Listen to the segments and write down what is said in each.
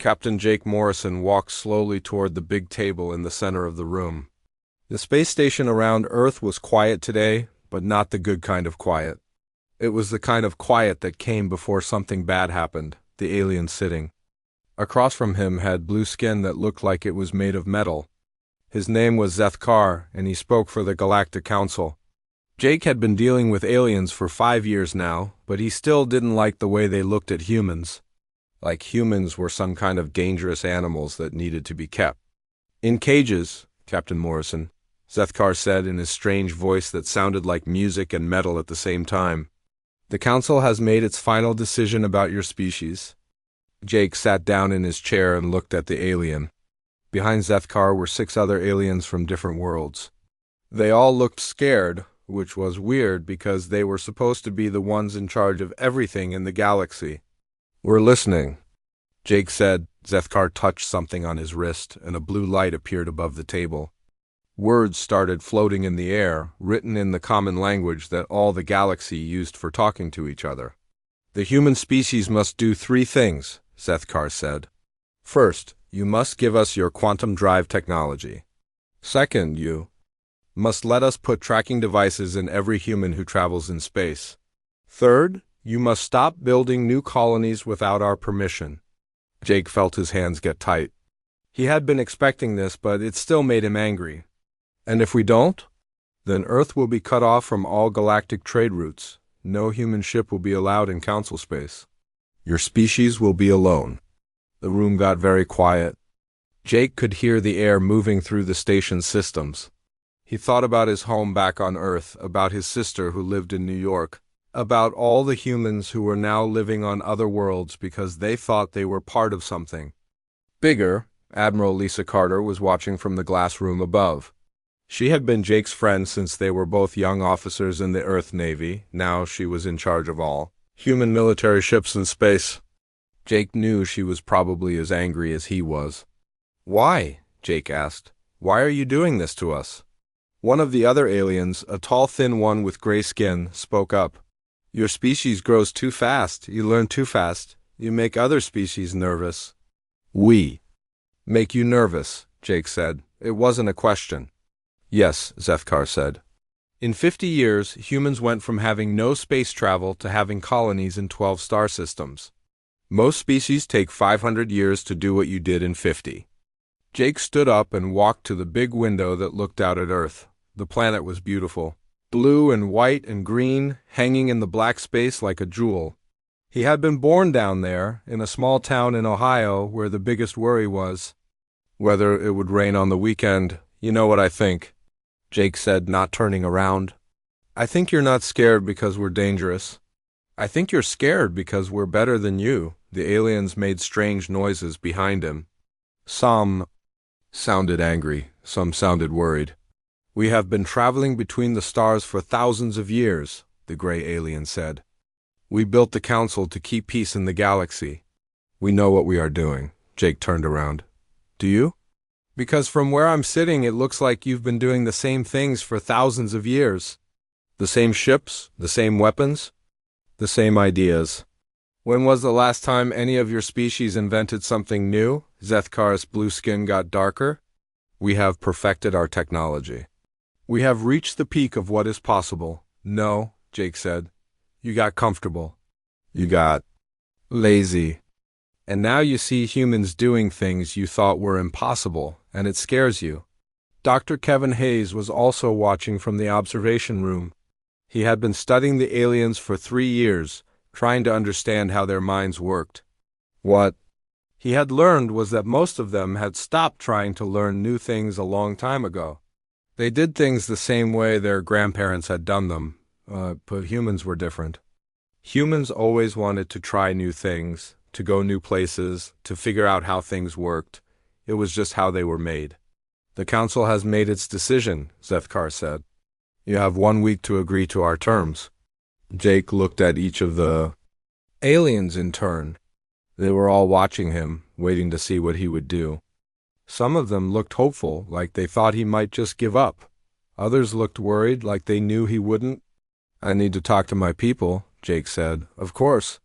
Captain Jake Morrison walked slowly toward the big table in the center of the room. The space station around Earth was quiet today, but not the good kind of quiet. It was the kind of quiet that came before something bad happened, the alien sitting. Across from him had blue skin that looked like it was made of metal. His name was Zethkar, and he spoke for the Galactic Council. Jake had been dealing with aliens for 5 years now, but he still didn't like the way they looked at humans. Like humans were some kind of dangerous animals that needed to be kept. "In cages, Captain Morrison," Zethkar said in his strange voice that sounded like music and metal at the same time. "The Council has made its final decision about your species." Jake sat down in his chair and looked at the alien. Behind Zethkar were 6 other aliens from different worlds. They all looked scared, which was weird because they were supposed to be the ones in charge of everything in the galaxy. "We're listening," Jake said. Zethkar touched something on his wrist, and a blue light appeared above the table. Words started floating in the air, written in the common language that all the galaxy used for talking to each other. "The human species must do 3 things," Zethkar said. "First, you must give us your quantum drive technology. Second, you must let us put tracking devices in every human who travels in space. Third, you must stop building new colonies without our permission." Jake felt his hands get tight. He had been expecting this, but it still made him angry. "And if we don't? Then Earth will be cut off from all galactic trade routes. No human ship will be allowed in Council space. Your species will be alone." The room got very quiet. Jake could hear the air moving through the station's systems. He thought about his home back on Earth, about his sister who lived in New York, about all the humans who were now living on other worlds because they thought they were part of something bigger. Admiral Lisa Carter was watching from the glass room above. She had been Jake's friend since they were both young officers in the Earth Navy. Now she was in charge of all human military ships in space. Jake knew she was probably as angry as he was. "Why?" Jake asked. "Why are you doing this to us?" One of the other aliens, a tall thin one with gray skin, spoke up. "Your species grows too fast. You learn too fast. You make other species nervous." "We make you nervous," Jake said. It wasn't a question. "Yes," Zethkar said. "In 50 years, humans went from having no space travel to having colonies in 12 star systems. Most species take 500 years to do what you did in 50. Jake stood up and walked to the big window that looked out at Earth. The planet was beautiful. Blue and white and green, hanging in the black space like a jewel. He had been born down there, in a small town in Ohio where the biggest worry was whether it would rain on the weekend. "You know what I think," Jake said, not turning around. "I think you're not scared because we're dangerous. I think you're scared because we're better than you." The aliens made strange noises behind him. Some sounded angry, some sounded worried. "We have been traveling between the stars for thousands of years," the gray alien said. "We built the Council to keep peace in the galaxy. We know what we are doing." Jake turned around. "Do you?" "Because from where I'm sitting, it looks like you've been doing the same things for thousands of years." "The same ships, the same weapons, the same ideas." "When was the last time any of your species invented something new?" Zethkar's blue skin got darker. "We have perfected our technology. We have reached the peak of what is possible." "No," Jake said. "You got comfortable. You got lazy. And now you see humans doing things you thought were impossible, and it scares you." Dr. Kevin Hayes was also watching from the observation room. He had been studying the aliens for 3 years, trying to understand how their minds worked. What he had learned was that most of them had stopped trying to learn new things a long time ago. They did things the same way their grandparents had done them, but humans were different. Humans always wanted to try new things, to go new places, to figure out how things worked. It was just how they were made. "The Council has made its decision," Zethkar said. "You have 1 week to agree to our terms." Jake looked at each of the aliens in turn. They were all watching him, waiting to see what he would do. Some of them looked hopeful, like they thought he might just give up. Others looked worried, like they knew he wouldn't. "I need to talk to my people," Jake said. "Of course.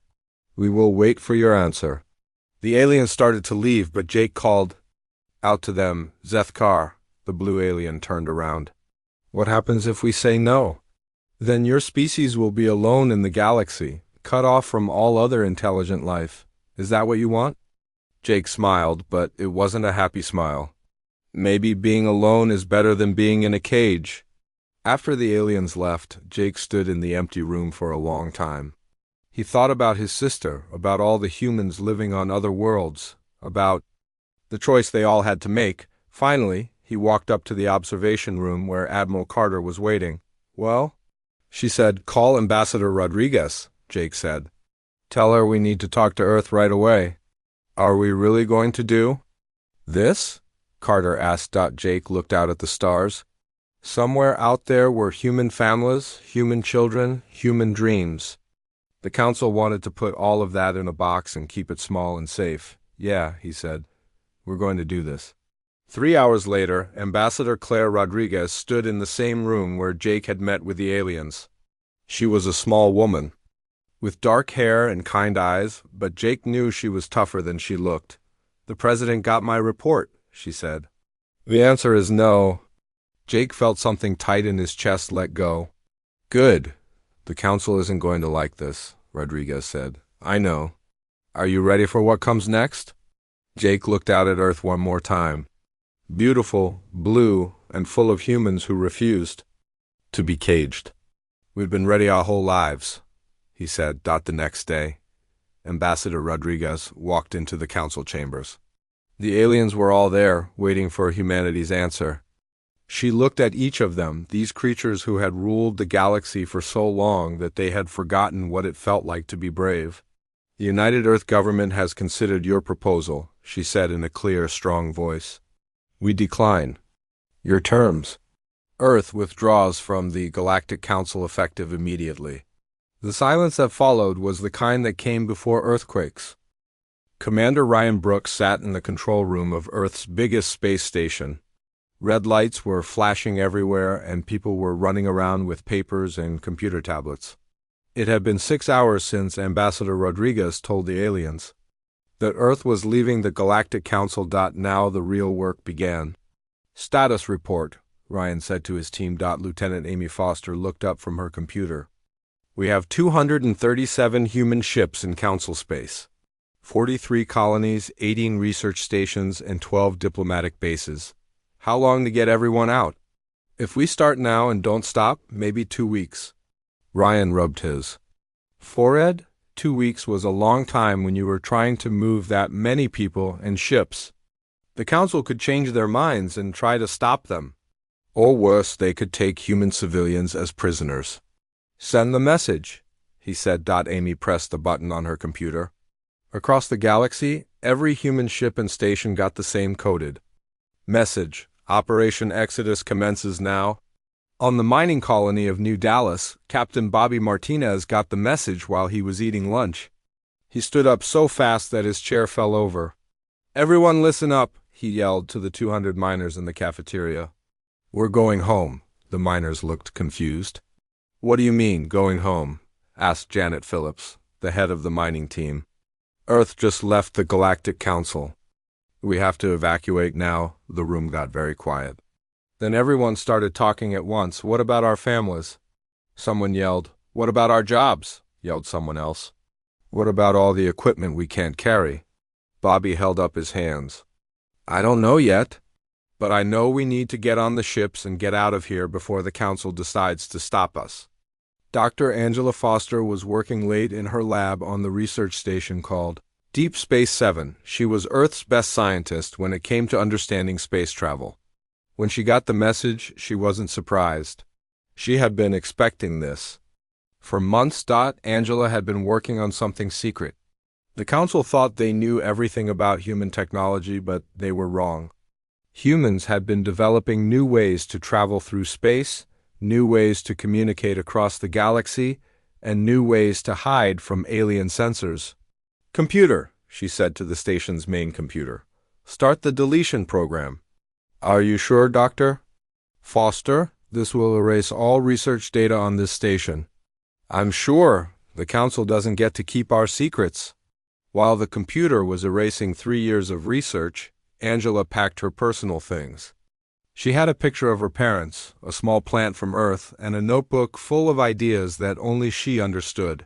We will wait for your answer." The aliens started to leave, but Jake called out to them, "Zethkar." The blue alien turned around. "What happens if we say no?" "Then your species will be alone in the galaxy, cut off from all other intelligent life. Is that what you want?" Jake smiled, but it wasn't a happy smile. "Maybe being alone is better than being in a cage." After the aliens left, Jake stood in the empty room for a long time. He thought about his sister, about all the humans living on other worlds, about the choice they all had to make. Finally, he walked up to the observation room where Admiral Carter was waiting. "Well?" she said. "Call Ambassador Rodriguez," Jake said. "Tell her we need to talk to Earth right away." "Are we really going to do this?" Carter asked. Jake looked out at the stars. Somewhere out there were human families, human children, human dreams. The council wanted to put all of that in a box and keep it small and safe. "Yeah," he said. "We're going to do this." 3 hours later, Ambassador Claire Rodriguez stood in the same room where Jake had met with the aliens. She was a small woman, with dark hair and kind eyes, but Jake knew she was tougher than she looked. "The president got my report," she said. "The answer is no." Jake felt something tight in his chest let go. "Good. The council isn't going to like this," Rodriguez said. "I know. Are you ready for what comes next?" Jake looked out at Earth one more time. Beautiful, blue, and full of humans who refused to be caged. "We've been ready our whole lives," he said. The next day, Ambassador Rodriguez walked into the council chambers. The aliens were all there, waiting for humanity's answer. She looked at each of them, these creatures who had ruled the galaxy for so long that they had forgotten what it felt like to be brave. "The United Earth government has considered your proposal," she said in a clear, strong voice. "We decline your terms. Earth withdraws from the Galactic Council effective immediately." The silence that followed was the kind that came before earthquakes. Commander Ryan Brooks sat in the control room of Earth's biggest space station. Red lights were flashing everywhere, and people were running around with papers and computer tablets. It had been 6 hours since Ambassador Rodriguez told the aliens that Earth was leaving the Galactic Council. Now the real work began. "Status report," Ryan said to his team. Lieutenant Amy Foster looked up from her computer. "We have 237 human ships in Council space, 43 colonies, 18 research stations, and 12 diplomatic bases. How long to get everyone out?" "If we start now and don't stop, maybe 2 weeks." Ryan rubbed his forehead. 2 weeks was a long time when you were trying to move that many people and ships. The council could change their minds and try to stop them. Or worse, they could take human civilians as prisoners. "Send the message," he said. Amy pressed the button on her computer. Across the galaxy, every human ship and station got the same coded message: "Operation Exodus commences now." On the mining colony of New Dallas, Captain Bobby Martinez got the message while he was eating lunch. He stood up so fast that his chair fell over. "Everyone listen up," he yelled to the 200 miners in the cafeteria. "We're going home." The miners looked confused. "What do you mean, going home?" asked Janet Phillips, the head of the mining team. "Earth just left the Galactic Council. We have to evacuate now." The room got very quiet. Then everyone started talking at once. "What about our families?" Someone yelled. "What about our jobs?" yelled someone else. "What about all the equipment we can't carry?" Bobby held up his hands. "I don't know yet, but I know we need to get on the ships and get out of here before the council decides to stop us." Dr. Angela Foster was working late in her lab on the research station called Deep Space 7. She was Earth's best scientist when it came to understanding space travel. When she got the message, she wasn't surprised. She had been expecting this. For months, Angela had been working on something secret. The council thought they knew everything about human technology, but they were wrong. Humans had been developing new ways to travel through space, new ways to communicate across the galaxy, and new ways to hide from alien sensors. "Computer," she said to the station's main computer, "start the deletion program." "Are you sure, Doctor?" "Foster, this will erase all research data on this station." "I'm sure. The council doesn't get to keep our secrets." While the computer was erasing 3 years of research, Angela packed her personal things. She had a picture of her parents, a small plant from Earth, and a notebook full of ideas that only she understood.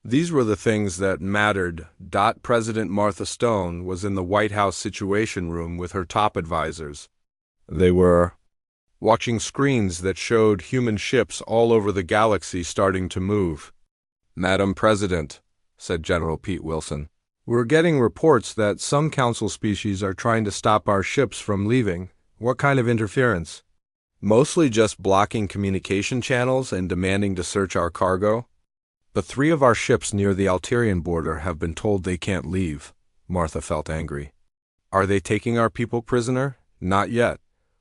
These were the things that mattered. President Martha Stone was in the White House Situation Room with her top advisors. They were watching screens that showed human ships all over the galaxy starting to move. "Madam President," said General Pete Wilson, "we're getting reports that some council species are trying to stop our ships from leaving. What kind of interference?" "Mostly just blocking communication channels and demanding to search our cargo. But 3 of our ships near the Alterian border have been told they can't leave." Martha felt angry. "Are they taking our people prisoner?" "Not yet,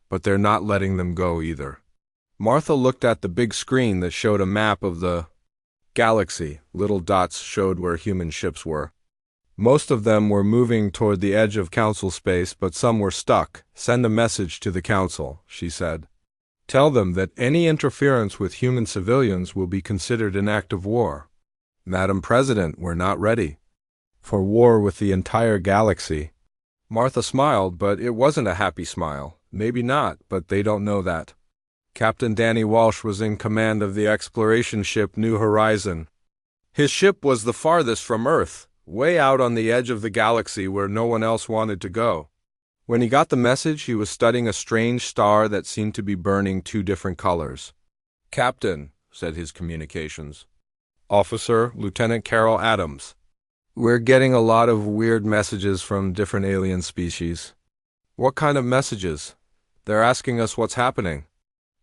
but they're not letting them go either." Martha looked at the big screen that showed a map of the galaxy. Little dots showed where human ships were. Most of them were moving toward the edge of council space, but some were stuck. "Send a message to the council," she said. "Tell them that any interference with human civilians will be considered an act of war." "Madam President, we're not ready for war with the entire galaxy." Martha smiled, but it wasn't a happy smile. "Maybe not, but they don't know that." Captain Danny Walsh was in command of the exploration ship New Horizon. His ship was the farthest from Earth, way out on the edge of the galaxy where no one else wanted to go. When he got the message, he was studying a strange star that seemed to be burning 2 different colors. "Captain," said his communications officer, Lieutenant Carol Adams, "we're getting a lot of weird messages from different alien species." "What kind of messages?" "They're asking us what's happening.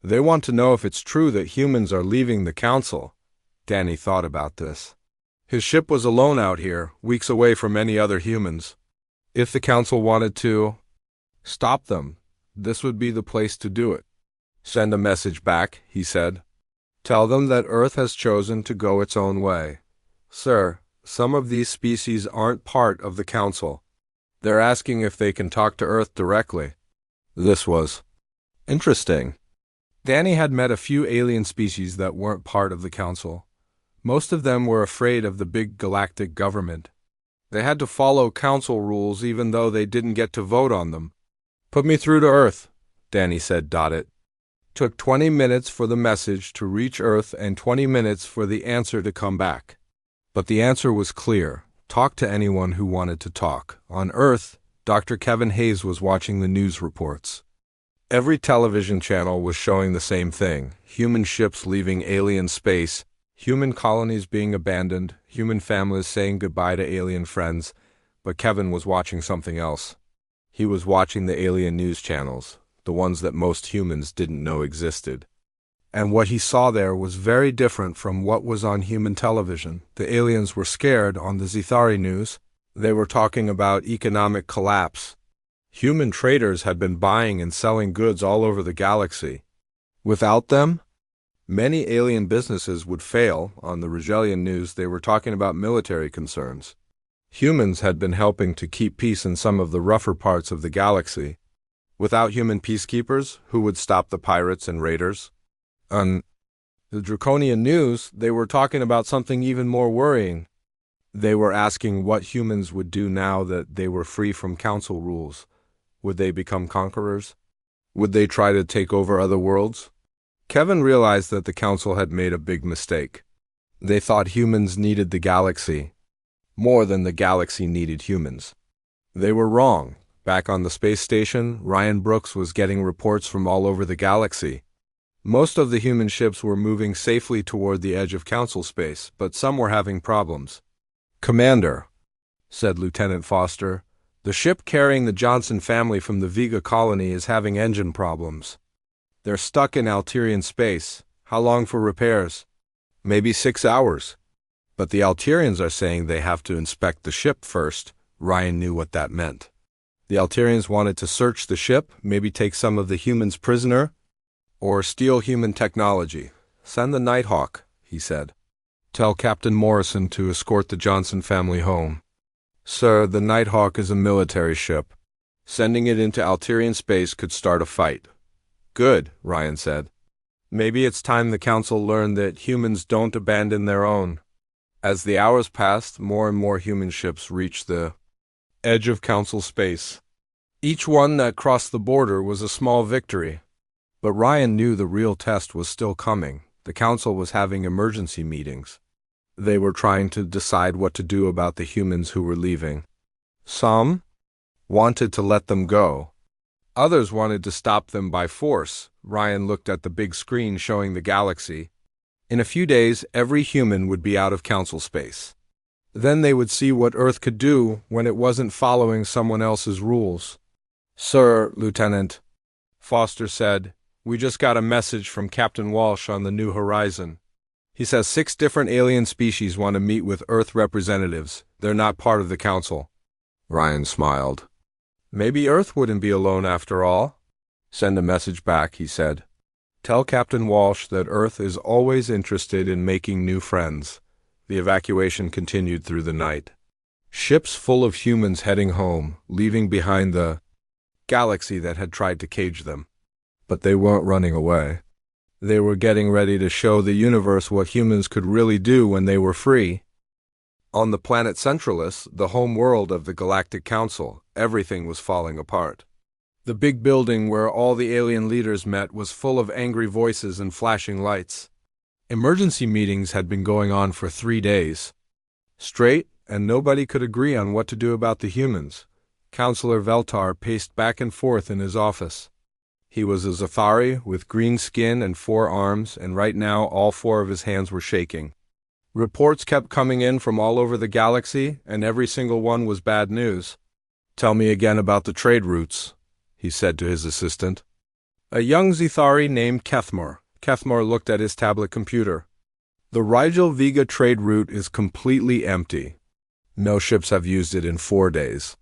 They want to know if it's true that humans are leaving the council." Danny thought about this. His ship was alone out here, weeks away from any other humans. If the council wanted to stop them, this would be the place to do it. "Send a message back," he said. "Tell them that Earth has chosen to go its own way. Sir, some of these species aren't part of the council. They're asking if they can talk to Earth directly." This was interesting. Danny had met a few alien species that weren't part of the council. Most of them were afraid of the big galactic government. They had to follow council rules even though they didn't get to vote on them. "Put me through to Earth," Danny said. It took 20 minutes for the message to reach Earth and 20 minutes for the answer to come back. But the answer was clear. Talk to anyone who wanted to talk. On Earth, Dr. Kevin Hayes was watching the news reports. Every television channel was showing the same thing: human ships leaving alien space, human colonies being abandoned, human families saying goodbye to alien friends. But Kevin was watching something else. He was watching the alien news channels, the ones that most humans didn't know existed. And what he saw there was very different from what was on human television. The aliens were scared on the Zithari news. They were talking about economic collapse. Human traders had been buying and selling goods all over the galaxy. Without them, many alien businesses would fail. On the Rigelian news, they were talking about military concerns. Humans had been helping to keep peace in some of the rougher parts of the galaxy. Without human peacekeepers, who would stop the pirates and raiders? On the Draconian news, they were talking about something even more worrying. They were asking what humans would do now that they were free from council rules. Would they become conquerors? Would they try to take over other worlds? Kevin realized that the council had made a big mistake. They thought humans needed the galaxy more than the galaxy needed humans. They were wrong. Back on the space station, Ryan Brooks was getting reports from all over the galaxy. Most of the human ships were moving safely toward the edge of council space, but some were having problems. "Commander," said Lieutenant Foster, "the ship carrying the Johnson family from the Vega colony is having engine problems. They're stuck in Alterian space. How long for repairs?" "Maybe 6 hours. But the Alterians are saying they have to inspect the ship first." Ryan knew what that meant. The Alterians wanted to search the ship, maybe take some of the humans prisoner, or steal human technology. "Send the Nighthawk," he said. "Tell Captain Morrison to escort the Johnson family home." "Sir, the Nighthawk is a military ship. Sending it into Alterian space could start a fight." "Good," Ryan said. "Maybe it's time the council learned that humans don't abandon their own." As the hours passed, more and more human ships reached the edge of Council space. Each one that crossed the border was a small victory. But Ryan knew the real test was still coming. The Council was having emergency meetings. They were trying to decide what to do about the humans who were leaving. Some wanted to let them go. Others wanted to stop them by force. Ryan looked at the big screen showing the galaxy. In a few days, every human would be out of Council space. Then they would see what Earth could do when it wasn't following someone else's rules. "Sir, Lieutenant," Foster said, "we just got a message from Captain Walsh on the New Horizon. He says 6 different alien species want to meet with Earth representatives. They're not part of the Council." Ryan smiled. "Maybe Earth wouldn't be alone after all." "Send a message back," he said. "Tell Captain Walsh that Earth is always interested in making new friends." The evacuation continued through the night. Ships full of humans heading home, leaving behind the galaxy that had tried to cage them. But they weren't running away. They were getting ready to show the universe what humans could really do when they were free. On the planet Centralis, the home world of the Galactic Council, everything was falling apart. The big building where all the alien leaders met was full of angry voices and flashing lights. Emergency meetings had been going on for 3 days straight, and nobody could agree on what to do about the humans. Counselor Veltar paced back and forth in his office. He was a Zathari with green skin and 4 arms, and right now all 4 of his hands were shaking. Reports kept coming in from all over the galaxy, and every single one was bad news. "Tell me again about the trade routes," he said to his assistant. "A young Zathari named Kethmar." Kethmar looked at his tablet computer. "The Rigel Vega trade route is completely empty. No ships have used it in 4 days.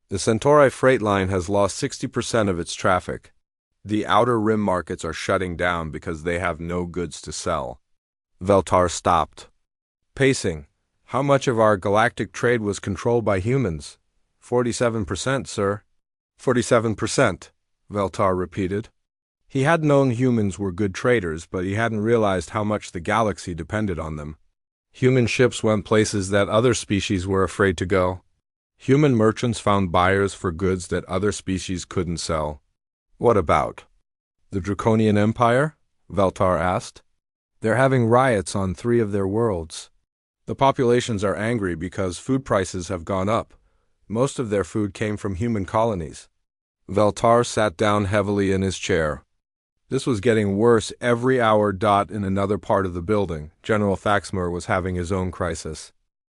The Centauri freight line has lost 60% of its traffic. The outer rim markets are shutting down because they have no goods to sell." Veltar stopped, pacing. "How much of our galactic trade was controlled by humans?" 47%, sir." 47%, Veltar repeated. He had known humans were good traders, but he hadn't realized how much the galaxy depended on them. Human ships went places that other species were afraid to go. Human merchants found buyers for goods that other species couldn't sell. "What about the Draconian Empire?" Veltar asked. "They're having riots on 3 of their worlds. The populations are angry because food prices have gone up. Most of their food came from human colonies." Veltar sat down heavily in his chair. This was getting worse every hour. In another part of the building, General Thaxmer was having his own crisis.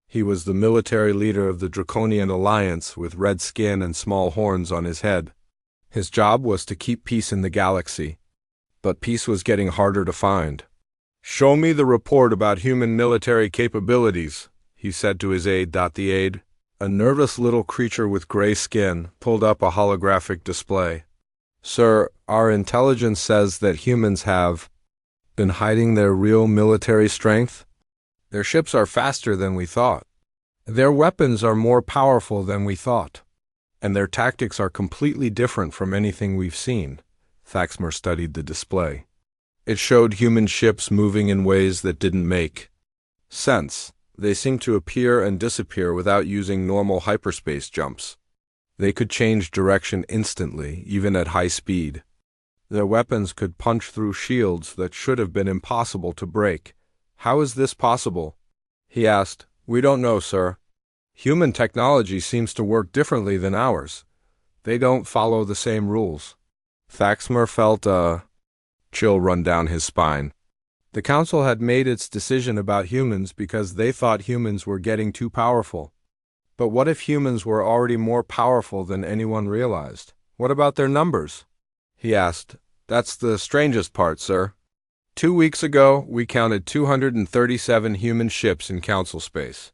He was the military leader of the Draconian Alliance with red skin and small horns on his head. His job was to keep peace in the galaxy. But peace was getting harder to find. "Show me the report about human military capabilities," he said to his aide. The aide, a nervous little creature with gray skin, pulled up a holographic display. "Sir, our intelligence says that humans have been hiding their real military strength. Their ships are faster than we thought. Their weapons are more powerful than we thought. And their tactics are completely different from anything we've seen." Thaxmer studied the display. It showed human ships moving in ways that didn't make sense. They seemed to appear and disappear without using normal hyperspace jumps. They could change direction instantly, even at high speed. Their weapons could punch through shields that should have been impossible to break. "How is this possible?" he asked. "We don't know, sir. Human technology seems to work differently than ours. They don't follow the same rules." Thaxmer felt a chill run down his spine. The Council had made its decision about humans because they thought humans were getting too powerful. But what if humans were already more powerful than anyone realized? What about their numbers? He asked. "That's the strangest part, sir. 2 weeks ago, we counted 237 human ships in Council space.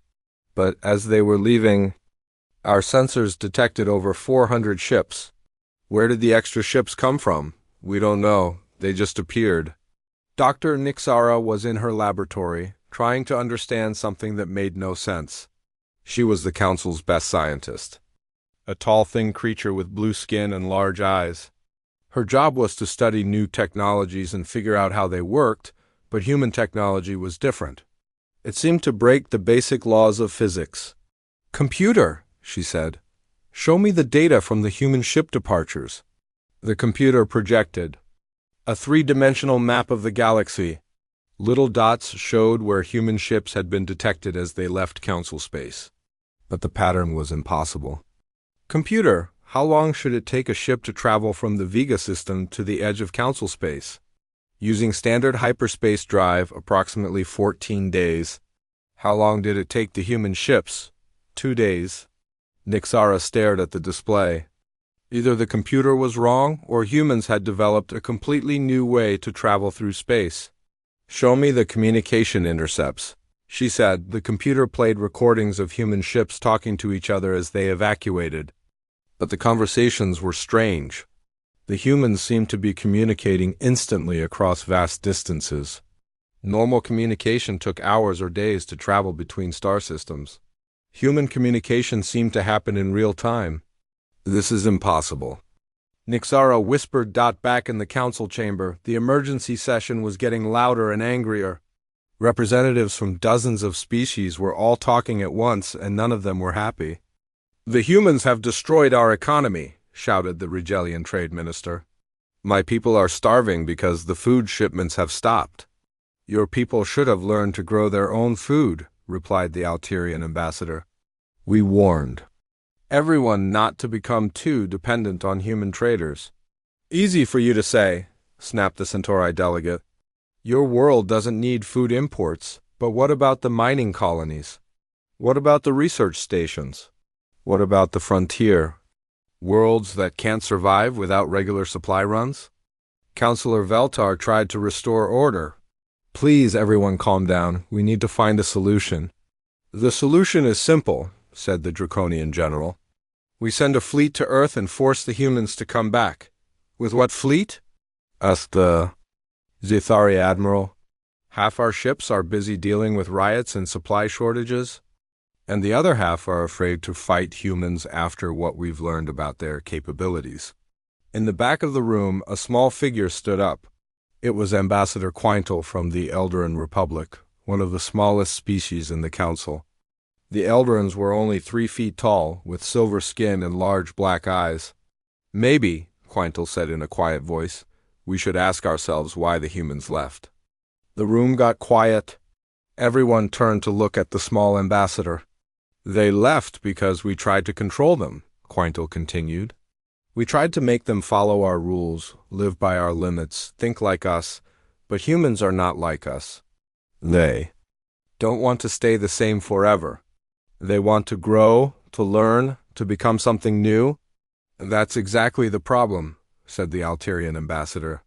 But as they were leaving, our sensors detected over 400 ships. Where did the extra ships come from? We don't know. They just appeared." Dr. Nixara was in her laboratory, trying to understand something that made no sense. She was the Council's best scientist. A tall, thin creature with blue skin and large eyes. Her job was to study new technologies and figure out how they worked, but human technology was different. It seemed to break the basic laws of physics. "Computer," she said, "show me the data from the human ship departures." The computer projected a three-dimensional map of the galaxy. Little dots showed where human ships had been detected as they left Council space. But the pattern was impossible. "Computer, how long should it take a ship to travel from the Vega system to the edge of Council space?" "Using standard hyperspace drive, approximately 14 days. "How long did it take the human ships?" 2 days. Nixara stared at the display. Either the computer was wrong, or humans had developed a completely new way to travel through space. "Show me the communication intercepts," she said. The computer played recordings of human ships talking to each other as they evacuated. But the conversations were strange. The humans seemed to be communicating instantly across vast distances. Normal communication took hours or days to travel between star systems. Human communication seemed to happen in real time. "This is impossible." Nixara whispered. Back in the council chamber, the emergency session was getting louder and angrier. Representatives from dozens of species were all talking at once, and none of them were happy. "The humans have destroyed our economy," shouted the Regelian trade minister. "My people are starving because the food shipments have stopped." "Your people should have learned to grow their own food," replied the Alterian ambassador. "We warned everyone not to become too dependent on human traders." "Easy for you to say," snapped the Centauri delegate. "Your world doesn't need food imports, but what about the mining colonies? What about the research stations? What about the frontier? Worlds that can't survive without regular supply runs?" Councillor Veltar tried to restore order. "Please, everyone, calm down. We need to find a solution." "The solution is simple," said the Draconian general. "We send a fleet to Earth and force the humans to come back." "With what fleet?" asked the Zethari admiral. "Half our ships are busy dealing with riots and supply shortages, and the other half are afraid to fight humans after what we've learned about their capabilities." In the back of the room, a small figure stood up. It was Ambassador Quintal from the Eldarin Republic, one of the smallest species in the Council. The Eldarins were only 3 feet tall, with silver skin and large black eyes. "Maybe," Quintal said in a quiet voice, "we should ask ourselves why the humans left." The room got quiet. Everyone turned to look at the small ambassador. "They left because we tried to control them," Quintal continued. "We tried to make them follow our rules, live by our limits, think like us, but humans are not like us. They don't want to stay the same forever. They want to grow, to learn, to become something new." "That's exactly the problem," said the Alterian ambassador.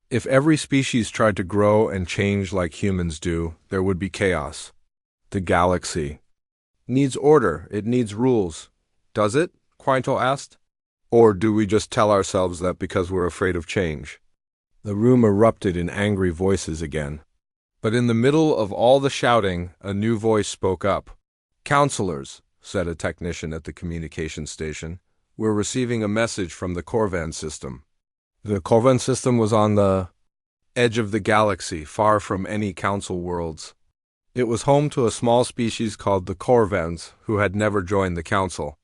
"If every species tried to grow and change like humans do, there would be chaos. The galaxy needs order, it needs rules." "Does it?" Quintal asked. "Or do we just tell ourselves that because we're afraid of change?" The room erupted in angry voices again. But in the middle of all the shouting, a new voice spoke up. "Counselors," said a technician at the communication station, "we're receiving a message from the Corvan system." The Corvan system was on the edge of the galaxy, far from any council worlds. It was home to a small species called the Corvans, who had never joined the council.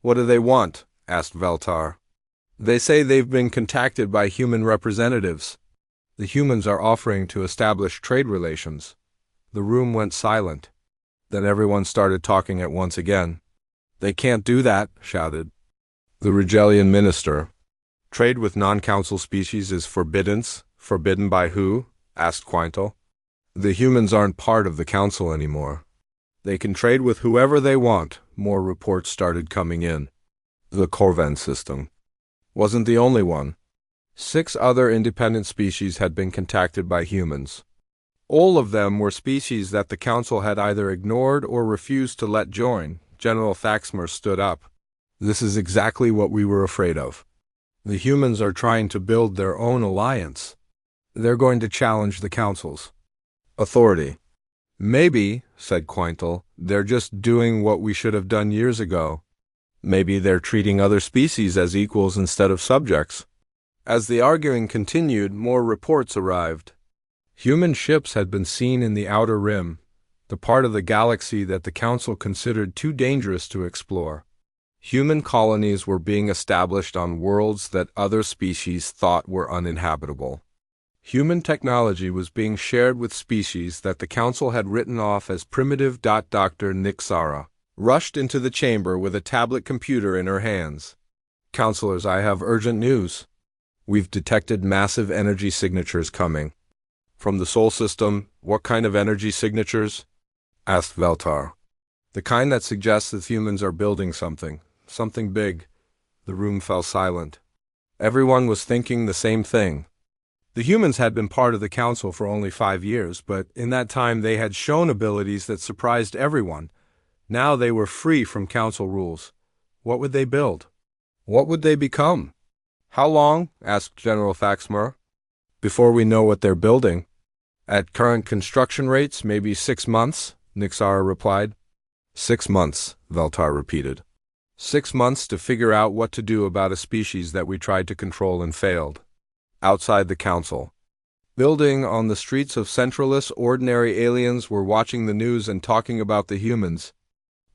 "What do they want?" asked Veltar. "They say they've been contacted by human representatives. The humans are offering to establish trade relations." The room went silent. Then everyone started talking at once again. "They can't do that," shouted the Regelian minister. "Trade with non-council species is forbidden." "Forbidden by who?" asked Quintal. "The humans aren't part of the council anymore. They can trade with whoever they want." More reports started coming in. The Corvan system wasn't the only one. 6 other independent species had been contacted by humans. All of them were species that the council had either ignored or refused to let join. General Thaxmer stood up. "This is exactly what we were afraid of. The humans are trying to build their own alliance. They're going to challenge the council's authority." "Maybe," said Quintal, "they're just doing what we should have done years ago. Maybe they're treating other species as equals instead of subjects." As the arguing continued, more reports arrived. Human ships had been seen in the outer rim. the part of the galaxy that the Council considered too dangerous to explore. Human colonies were being established on worlds that other species thought were uninhabitable. Human technology was being shared with species that the Council had written off as primitive. Dr. Nixara rushed into the chamber with a tablet computer in her hands. Counselors, I have urgent news. We've detected massive energy signatures coming. From the Sol system. What kind of energy signatures? Asked Veltar. The kind that suggests that humans are building something big. The room fell silent. Everyone was thinking the same thing. The humans had been part of the Council for only 5 years, but in that time they had shown abilities that surprised everyone. Now they were free from Council rules. What would they build? What would they become? How long? Asked General Faxmer. Before we know what they're building. At current construction rates, maybe 6 months, Nixara replied. 6 months, Veltar repeated. 6 months to figure out what to do about a species that we tried to control and failed. Outside the Council. Building on the streets of Centralis, ordinary aliens were watching the news and talking about the humans.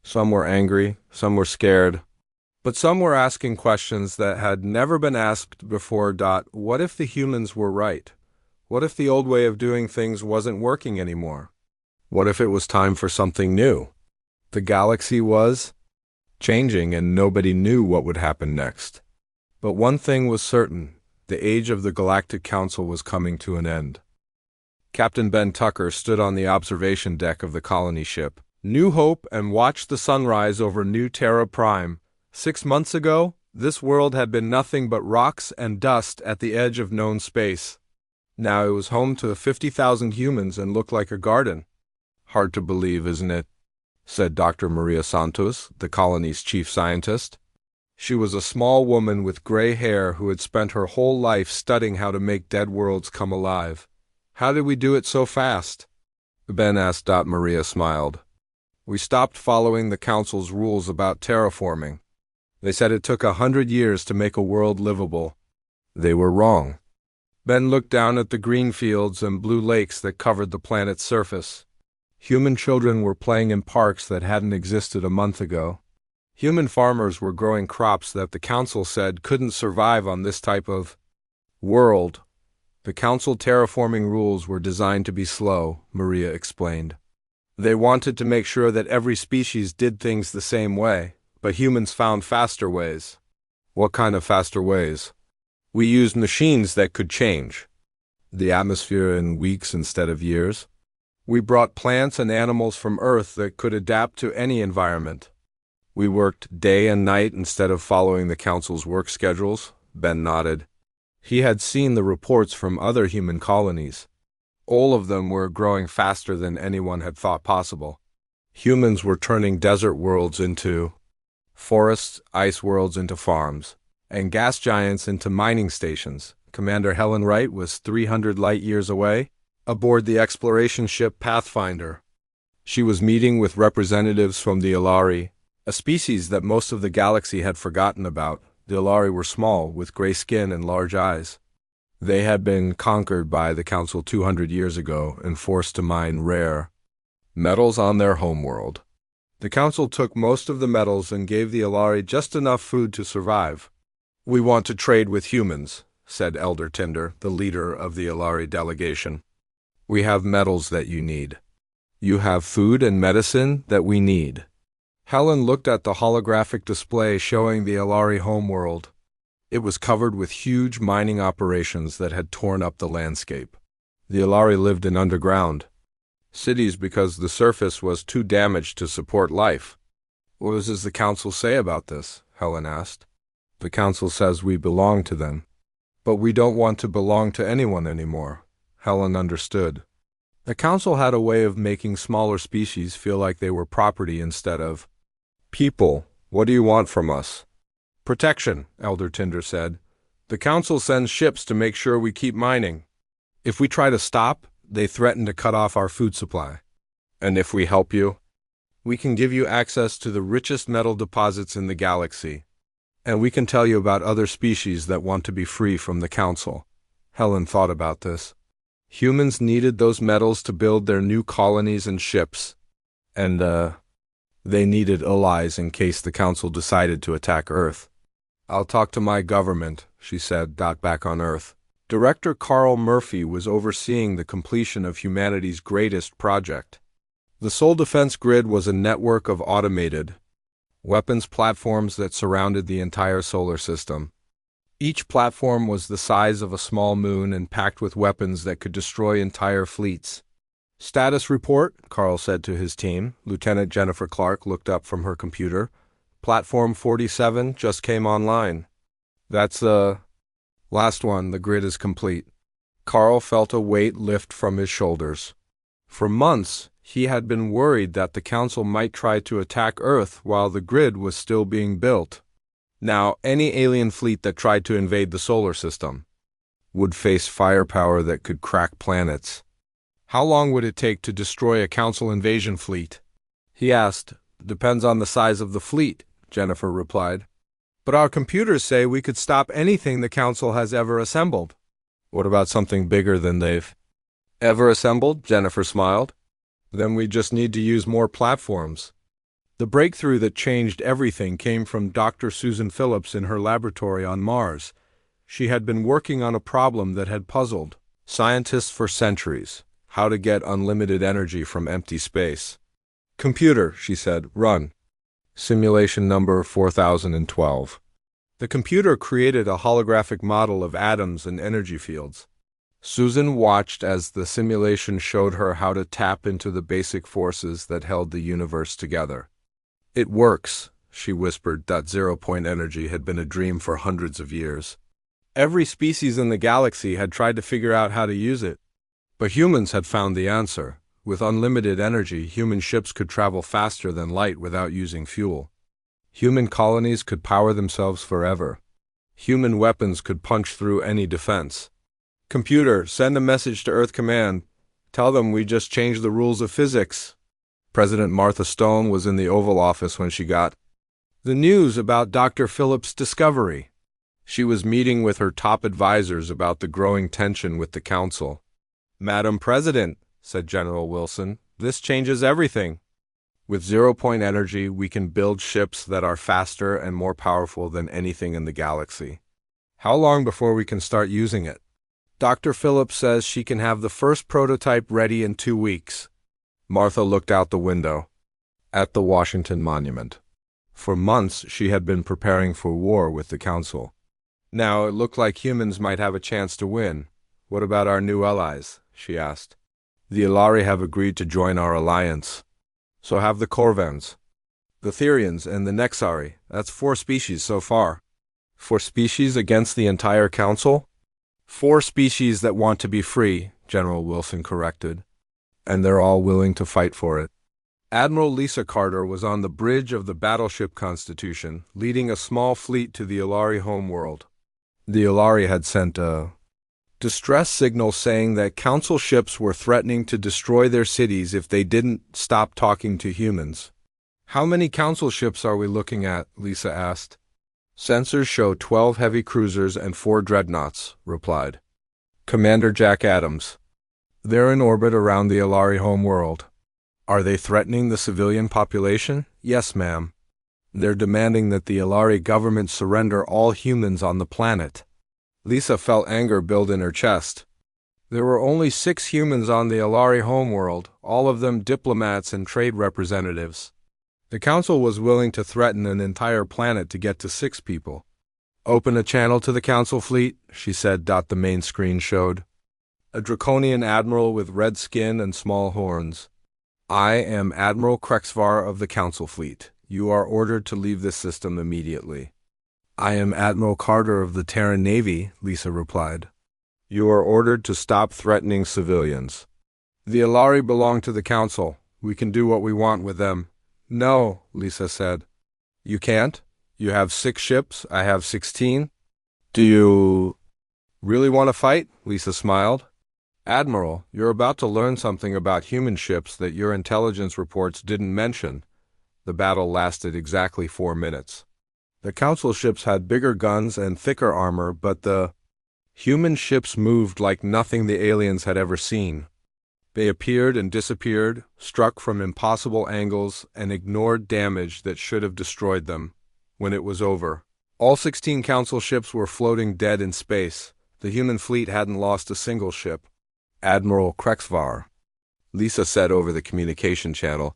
Some were angry, some were scared, but some were asking questions that had never been asked before. What if the humans were right? What if the old way of doing things wasn't working anymore? What if it was time for something new? The galaxy was changing and nobody knew what would happen next. But one thing was certain. The age of the Galactic Council was coming to an end. Captain Ben Tucker stood on the observation deck of the colony ship, New Hope, and watched the sunrise over New Terra Prime. 6 months ago, this world had been nothing but rocks and dust at the edge of known space. Now it was home to 50,000 humans and looked like a garden. Hard to believe, isn't it? Said Dr. Maria Santos, the colony's chief scientist. She was a small woman with gray hair who had spent her whole life studying how to make dead worlds come alive. How did we do it so fast? Ben asked. Maria smiled. We stopped following the Council's rules about terraforming. They said it took 100 years to make a world livable. They were wrong. Ben looked down at the green fields and blue lakes that covered the planet's surface. Human children were playing in parks that hadn't existed a month ago. Human farmers were growing crops that the Council said couldn't survive on this type of world. The Council terraforming rules were designed to be slow, Maria explained. They wanted to make sure that every species did things the same way, but humans found faster ways. What kind of faster ways? We used machines that could change the atmosphere in weeks instead of years. We brought plants and animals from Earth that could adapt to any environment. We worked day and night instead of following the Council's work schedules. Ben nodded. He had seen the reports from other human colonies. All of them were growing faster than anyone had thought possible. Humans were turning desert worlds into forests, ice worlds into farms, and gas giants into mining stations. Commander Helen Wright was 300 light-years away, aboard the exploration ship Pathfinder. She was meeting with representatives from the Ilari, a species that most of the galaxy had forgotten about. The Ilari were small, with gray skin and large eyes. They had been conquered by the Council 200 years ago and forced to mine rare metals on their homeworld. The Council took most of the metals and gave the Ilari just enough food to survive. We want to trade with humans, said Elder Tinder, the leader of the Ilari delegation. We have metals that you need. You have food and medicine that we need. Helen looked at the holographic display showing the Ilari homeworld. It was covered with huge mining operations that had torn up the landscape. The Ilari lived in underground cities because the surface was too damaged to support life. What does the Council say about this? Helen asked. The Council says we belong to them. But we don't want to belong to anyone anymore. Helen understood. The Council had a way of making smaller species feel like they were property instead of people. What do you want from us? Protection, Elder Tinder said. The Council sends ships to make sure we keep mining. If we try to stop, they threaten to cut off our food supply. And if we help you, we can give you access to the richest metal deposits in the galaxy. And we can tell you about other species that want to be free from the Council. Helen thought about this. Humans needed those metals to build their new colonies and ships. And, they needed allies in case the Council decided to attack Earth. I'll talk to my government, she said, back on Earth. Director Carl Murphy was overseeing the completion of humanity's greatest project. The Soul Defense Grid was a network of automated weapons platforms that surrounded the entire solar system. Each platform was the size of a small moon and packed with weapons that could destroy entire fleets. Status report, Carl said to his team. Lieutenant Jennifer Clark looked up from her computer. Platform 47 just came online. That's the last one. The grid is complete. Carl felt a weight lift from his shoulders. For months, he had been worried that the Council might try to attack Earth while the grid was still being built. Now, any alien fleet that tried to invade the solar system would face firepower that could crack planets. How long would it take to destroy a Council invasion fleet? He asked. Depends on the size of the fleet, Jennifer replied. But our computers say we could stop anything the Council has ever assembled. What about something bigger than they've ever assembled? Jennifer smiled. Then we just need to use more platforms. The breakthrough that changed everything came from Dr. Susan Phillips in her laboratory on Mars. She had been working on a problem that had puzzled scientists for centuries: how to get unlimited energy from empty space. Computer, she said, run. Simulation number 4012. The computer created a holographic model of atoms and energy fields. Susan watched as the simulation showed her how to tap into the basic forces that held the universe together. It works, she whispered. That zero-point energy had been a dream for hundreds of years. Every species in the galaxy had tried to figure out how to use it. But humans had found the answer. With unlimited energy, human ships could travel faster than light without using fuel. Human colonies could power themselves forever. Human weapons could punch through any defense. Computer, send a message to Earth Command. Tell them we just changed the rules of physics. President Martha Stone was in the Oval Office when she got the news about Dr. Phillips' discovery. She was meeting with her top advisors about the growing tension with the Council. Madam President, said General Wilson, this changes everything. With zero-point energy, we can build ships that are faster and more powerful than anything in the galaxy. How long before we can start using it? Dr. Phillips says she can have the first prototype ready in 2 weeks. Martha looked out the window at the Washington Monument. For months, she had been preparing for war with the Council. Now it looked like humans might have a chance to win. What about our new allies? She asked. The Ilari have agreed to join our alliance. So have the Corvans, the Therians, and the Nexari. That's 4 species so far. 4 species against the entire Council? 4 species that want to be free, General Wilson corrected. And they're all willing to fight for it. Admiral Lisa Carter was on the bridge of the battleship Constitution, leading a small fleet to the Ilari homeworld. The Ilari had sent a distress signal saying that Council ships were threatening to destroy their cities if they didn't stop talking to humans. How many Council ships are we looking at? Lisa asked. Sensors show 12 heavy cruisers and 4 dreadnoughts, replied Commander Jack Adams. They're in orbit around the Ilari homeworld. Are they threatening the civilian population? Yes, ma'am. They're demanding that the Ilari government surrender all humans on the planet. Lisa felt anger build in her chest. There were only 6 humans on the Ilari homeworld, all of them diplomats and trade representatives. The Council was willing to threaten an entire planet to get to 6 people. Open a channel to the Council fleet, she said. The main screen showed a draconian admiral with red skin and small horns. I am Admiral Krexvar of the Council Fleet. You are ordered to leave this system immediately. I am Admiral Carter of the Terran Navy, Lisa replied. You are ordered to stop threatening civilians. The Ilari belong to the Council. We can do what we want with them. No, Lisa said. You can't? You have 6 ships, I have 16. Do you really want to fight? Lisa smiled. Admiral, you're about to learn something about human ships that your intelligence reports didn't mention. The battle lasted exactly 4 minutes. The Council ships had bigger guns and thicker armor, but the human ships moved like nothing the aliens had ever seen. They appeared and disappeared, struck from impossible angles, and ignored damage that should have destroyed them. When it was over, all 16 Council ships were floating dead in space. The human fleet hadn't lost a single ship. Admiral GalXY, Lisa said over the communication channel,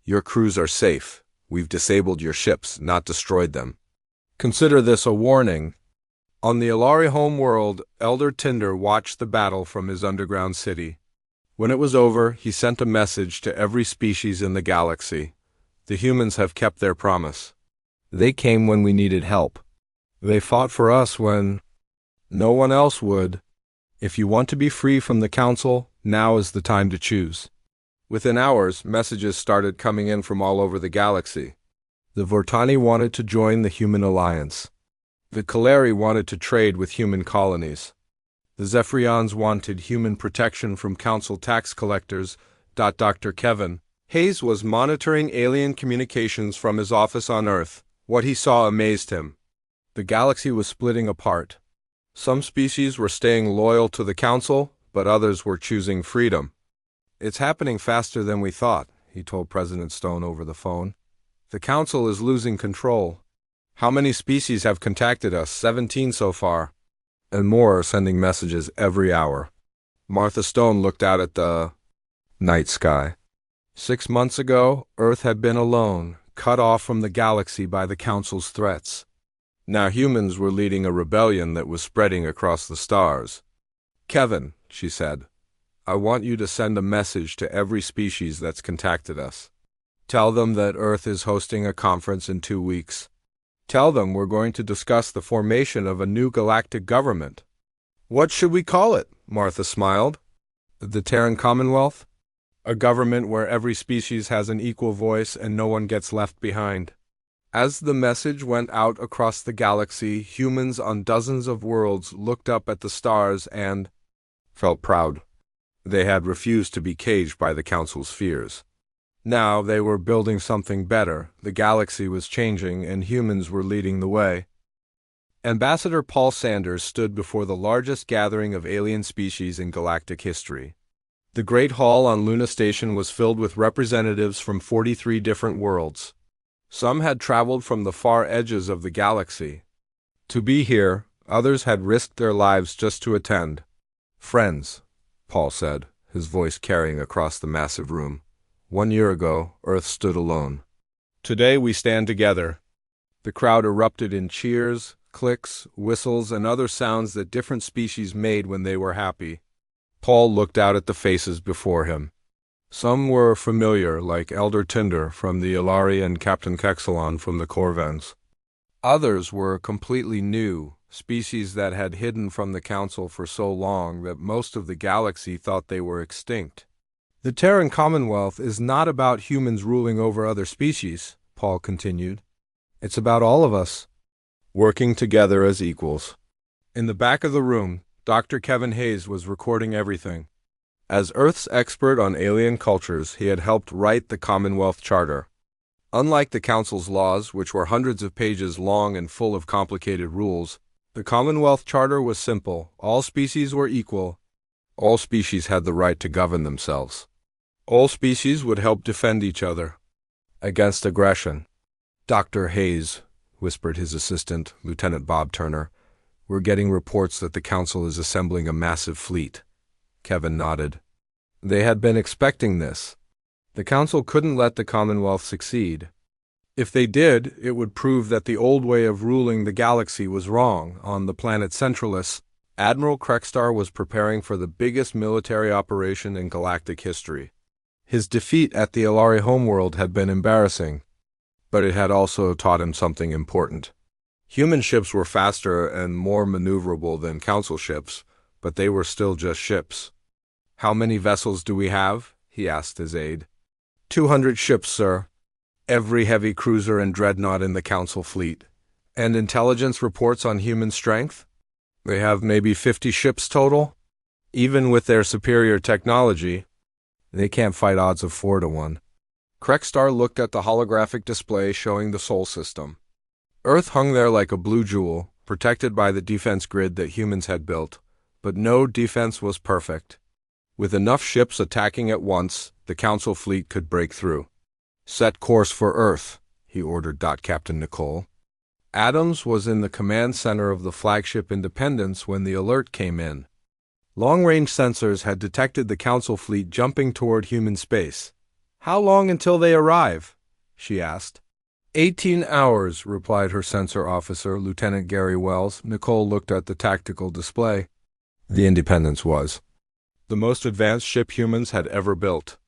"Your crews are safe. We've disabled your ships, not destroyed them. Consider this a warning." On the Alari homeworld, Elder Tinder watched the battle from his underground city. When it was over, he sent a message to every species in the galaxy. The humans have kept their promise. They came when we needed help. They fought for us when no one else would. If you want to be free from the Council, now is the time to choose. Within hours, messages started coming in from all over the galaxy. The Vortani wanted to join the Human Alliance. The Kaleri wanted to trade with human colonies. The Zephyrians wanted human protection from Council tax collectors. Dr. Kevin Hayes was monitoring alien communications from his office on Earth. What he saw amazed him. The galaxy was splitting apart. Some species were staying loyal to the Council, but others were choosing freedom. "It's happening faster than we thought," he told President Stone over the phone. "The Council is losing control. How many species have contacted us? 17 so far. And more are sending messages every hour." Martha Stone looked out at the night sky. 6 months ago, Earth had been alone, cut off from the galaxy by the Council's threats. Now humans were leading a rebellion that was spreading across the stars. "Kevin," she said, "I want you to send a message to every species that's contacted us. Tell them that Earth is hosting a conference in 2 weeks. Tell them we're going to discuss the formation of a new galactic government." "What should we call it?" Martha smiled. "The Terran Commonwealth? A government where every species has an equal voice and no one gets left behind." As the message went out across the galaxy, humans on dozens of worlds looked up at the stars and felt proud. They had refused to be caged by the Council's fears. Now they were building something better. The galaxy was changing, and humans were leading the way. Ambassador Paul Sanders stood before the largest gathering of alien species in galactic history. The Great Hall on Luna Station was filled with representatives from 43 different worlds. Some had traveled from the far edges of the galaxy to be here. Others had risked their lives just to attend. "Friends," Paul said, his voice carrying across the massive room. "1 year ago, Earth stood alone. Today we stand together." The crowd erupted in cheers, clicks, whistles, and other sounds that different species made when they were happy. Paul looked out at the faces before him. Some were familiar, like Elder Tinder from the Ilari and Captain Kexalon from the Corvans. Others were completely new, species that had hidden from the Council for so long that most of the galaxy thought they were extinct. "The Terran Commonwealth is not about humans ruling over other species," Paul continued. "It's about all of us working together as equals." In the back of the room, Dr. Kevin Hayes was recording everything. As Earth's expert on alien cultures, he had helped write the Commonwealth Charter. Unlike the Council's laws, which were hundreds of pages long and full of complicated rules, the Commonwealth Charter was simple. All species were equal. All species had the right to govern themselves. All species would help defend each other against aggression. "Dr. Hayes," whispered his assistant, Lieutenant Bob Turner, "we're getting reports that the Council is assembling a massive fleet." Kevin nodded. They had been expecting this. The Council couldn't let the Commonwealth succeed. If they did, it would prove that the old way of ruling the galaxy was wrong. On the planet Centralis, Admiral GalXY was preparing for the biggest military operation in galactic history. His defeat at the Ilari homeworld had been embarrassing, but it had also taught him something important. Human ships were faster and more maneuverable than Council ships, but they were still just ships. "How many vessels do we have?" he asked his aide. 200 ships, sir. Every heavy cruiser and dreadnought in the Council fleet. And intelligence reports on human strength? They have maybe 50 ships total? Even with their superior technology, they can't fight odds of 4 to 1. GalXY looked at the holographic display showing the Sol system. Earth hung there like a blue jewel, protected by the defense grid that humans had built, but no defense was perfect. With enough ships attacking at once, the Council fleet could break through. Set course for Earth, he ordered. Captain Nicole. Adams was in the command center of the flagship Independence when the alert came in. Long-range sensors had detected the Council fleet jumping toward human space. "How long until they arrive?" she asked. 18 hours, replied her sensor officer, Lieutenant Gary Wells. Nicole looked at the tactical display. The Independence was the most advanced ship humans had ever built.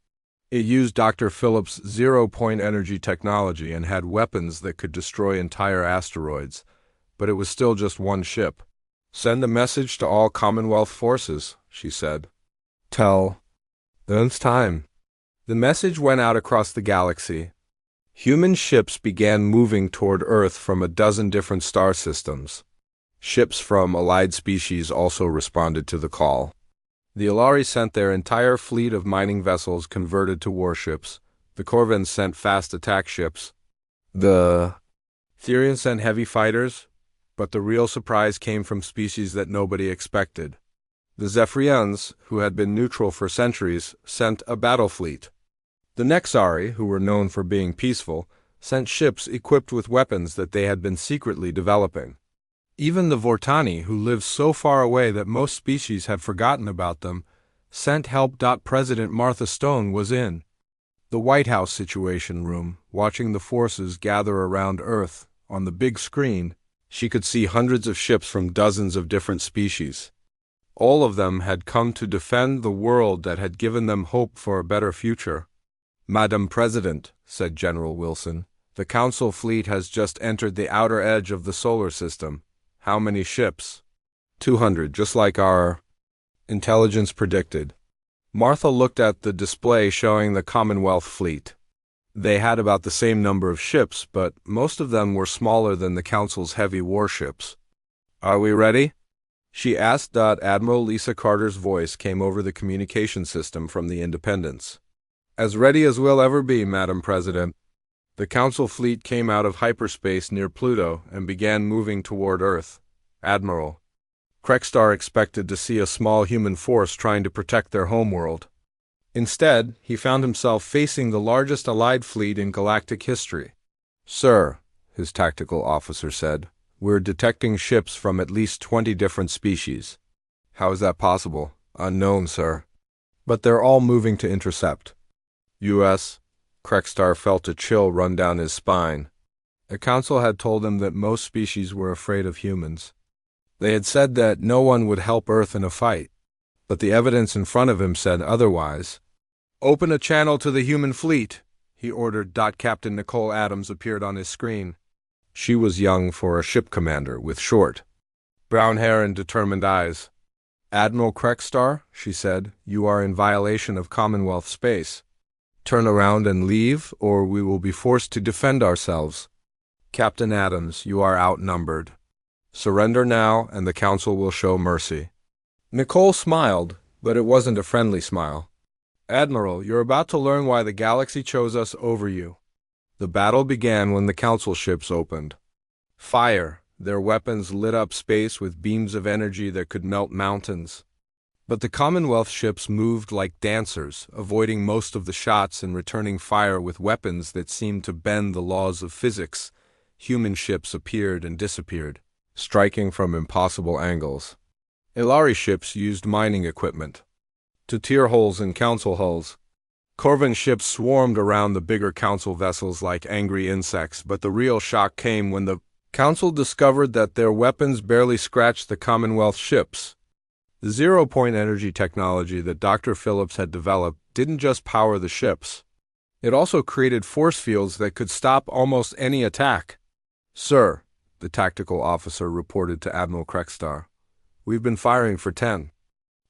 It used Dr. Phillips' zero-point energy technology and had weapons that could destroy entire asteroids, but it was still just one ship. "Send a message to all Commonwealth forces," she said. "Tell them it's time." The message went out across the galaxy. Human ships began moving toward Earth from a dozen different star systems. Ships from allied species also responded to the call. The Ilari sent their entire fleet of mining vessels converted to warships. The Corvins sent fast attack ships. The Therians sent heavy fighters, but the real surprise came from species that nobody expected. The Zephyrians, who had been neutral for centuries, sent a battle fleet. The Nexari, who were known for being peaceful, sent ships equipped with weapons that they had been secretly developing. Even the Vortani, who lived so far away that most species had forgotten about them, sent help. President Martha Stone was in the White House Situation Room, watching the forces gather around Earth. On the big screen, she could see hundreds of ships from dozens of different species. All of them had come to defend the world that had given them hope for a better future. "Madam President," said General Wilson, "the Council fleet has just entered the outer edge of the solar system. How many ships?" 200, just like our intelligence predicted. Martha looked at the display showing the Commonwealth fleet. They had about the same number of ships, but most of them were smaller than the Council's heavy warships. "Are we ready?" she asked. Admiral Lisa Carter's voice came over the communication system from the Independence. "As ready as we'll ever be, Madam President." The Council fleet came out of hyperspace near Pluto and began moving toward Earth. Admiral Krekstar expected to see a small human force trying to protect their homeworld. Instead, he found himself facing the largest allied fleet in galactic history. "Sir," his tactical officer said, "we're detecting ships from at least 20 different species." "How is that possible?" "Unknown, sir. But they're all moving to intercept." U.S. Krekstar felt a chill run down his spine. The Council had told him that most species were afraid of humans. They had said that no one would help Earth in a fight, but the evidence in front of him said otherwise. "Open a channel to the human fleet," he ordered. Captain Nicole Adams appeared on his screen. She was young for a ship commander, with short brown hair and determined eyes. "Admiral Krekstar," she said, "you are in violation of Commonwealth space. Turn around and leave, or we will be forced to defend ourselves." "Captain Adams, you are outnumbered. Surrender now, and the Council will show mercy." Nicole smiled, but it wasn't a friendly smile. "Admiral, you're about to learn why the galaxy chose us over you." The battle began when the Council ships opened. Fire, their weapons lit up space with beams of energy that could melt mountains. But the Commonwealth ships moved like dancers, avoiding most of the shots and returning fire with weapons that seemed to bend the laws of physics. Human ships appeared and disappeared, striking from impossible angles. Ilari ships used mining equipment to tear holes in Council hulls. Corvin ships swarmed around the bigger Council vessels like angry insects, but the real shock came when the Council discovered that their weapons barely scratched the Commonwealth ships. The zero-point energy technology that Dr. Phillips had developed didn't just power the ships. It also created force fields that could stop almost any attack. "Sir," the tactical officer reported to Admiral Krekstar, "we've been firing for 10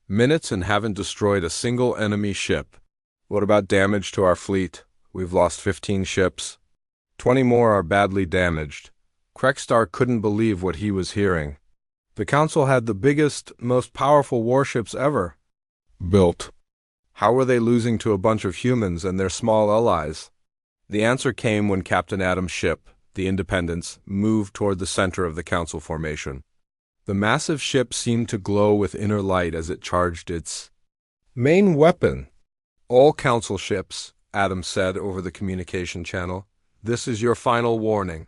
minutes and haven't destroyed a single enemy ship." "What about damage to our fleet?" "We've lost 15 ships. 20 more are badly damaged." Krekstar couldn't believe what he was hearing. The Council had the biggest, most powerful warships ever built. How were they losing to a bunch of humans and their small allies? The answer came when Captain Adams' ship, the Independence, moved toward the center of the Council formation. The massive ship seemed to glow with inner light as it charged its Main weapon. All council ships, Adams said over the communication channel. This is your final warning.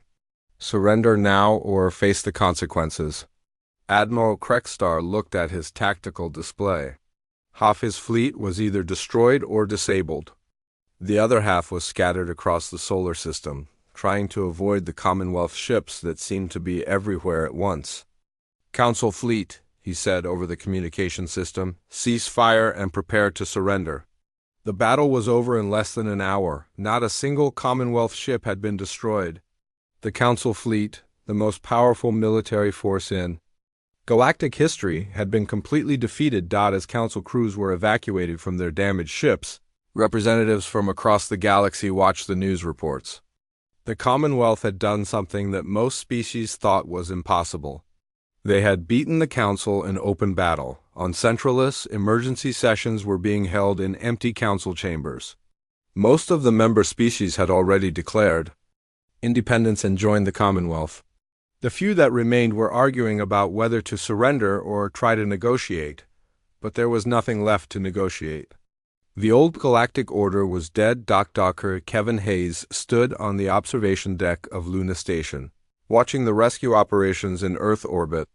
Surrender now or face the consequences. Admiral Krekstar looked at his tactical display. Half his fleet was either destroyed or disabled. The other half was scattered across the solar system, trying to avoid the Commonwealth ships that seemed to be everywhere at once. Council fleet, he said over the communication system, cease fire and prepare to surrender. The battle was over in less than an hour. Not a single Commonwealth ship had been destroyed. The Council fleet, the most powerful military force in Galactic history, had been completely defeated. As Council crews were evacuated from their damaged ships, representatives from across the galaxy watched the news reports. The Commonwealth had done something that most species thought was impossible. They had beaten the Council in open battle. On Centralis, emergency sessions were being held in empty Council chambers. Most of the member species had already declared independence and joined the Commonwealth. The few that remained were arguing about whether to surrender or try to negotiate, but there was nothing left to negotiate. The old galactic order was dead. Dr. Kevin Hayes stood on the observation deck of Luna Station, watching the rescue operations in Earth orbit.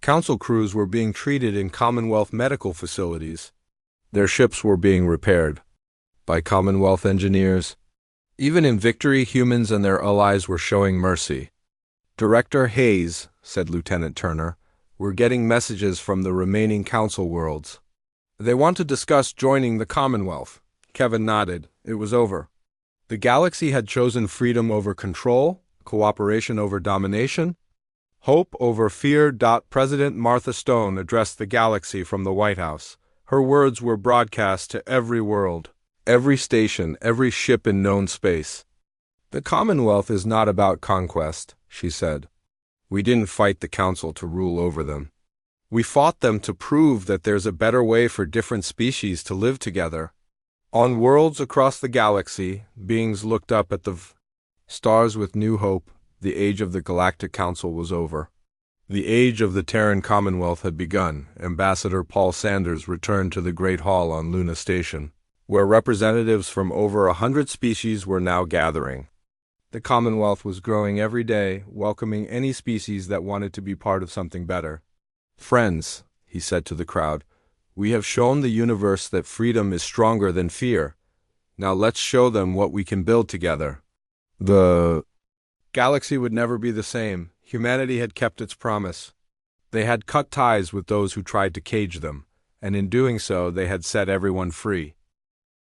Council crews were being treated in Commonwealth medical facilities. Their ships were being repaired by Commonwealth engineers. Even in victory, humans and their allies were showing mercy. Director Hayes, said Lieutenant Turner, we're getting messages from the remaining Council worlds. They want to discuss joining the Commonwealth. Kevin nodded. It was over. The galaxy had chosen freedom over control, cooperation over domination, hope over fear. President Martha Stone addressed the galaxy from the White House. Her words were broadcast to every world, every station, every ship in known space. The Commonwealth is not about conquest, she said. We didn't fight the Council to rule over them. We fought them to prove that there's a better way for different species to live together. On worlds across the galaxy, beings looked up at the stars with new hope. The age of the Galactic Council was over. The age of the Terran Commonwealth had begun. Ambassador Paul Sanders returned to the Great Hall on Luna Station, where representatives from over 100 species were now gathering. The Commonwealth was growing every day, welcoming any species that wanted to be part of something better. Friends, he said to the crowd, we have shown the universe that freedom is stronger than fear. Now let's show them what we can build together. The galaxy would never be the same. Humanity had kept its promise. They had cut ties with those who tried to cage them, and in doing so they had set everyone free.